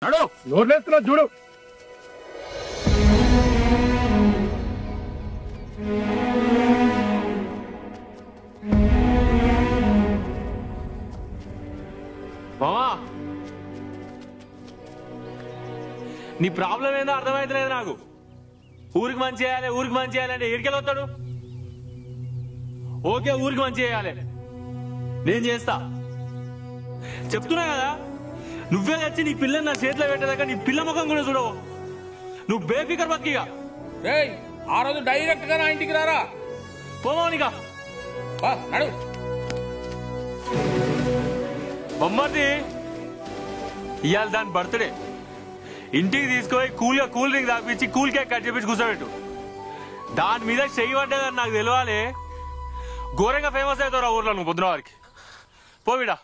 నడు నోట్లేస్తున్నా చూడు. మామా నీ ప్రాబ్లం ఏందో అర్థమైతలేదు నాకు. ఊరికి మంచి చేయాలి ఊరికి మంచి చేయాలంటే ఎడికెళ్ళి వస్తాడు. ఓకే ఊరికి మంచి చేయాలి నేను చేస్తా చెప్తున్నా కదా. నువ్వే వచ్చి నీ పిల్లని నా చేతిలో పెట్టేదాకా నీ పిల్ల ముఖం కూడా చూడవు. నువ్వు బేఫికర్ బతికిగా. ఆ రోజు డైరెక్ట్ గా నా ఇంటికి రారా. పోమోనికా నడు. బొమ్మది ఇవాళ దాని బర్త్డే. ఇంటికి తీసుకుపోయి కూల్ డ్రింక్ తాపించి కూల్ కేక్ కట్ చేపించి కూర్చోబెట్టు. దాని మీద చెయ్యి పడ్డదని నాకు తెలియాలి. ఘోరంగా ఫేమస్ అవుతావు ఊర్లో నువ్వు పొద్దున వారికి. పోవిడా.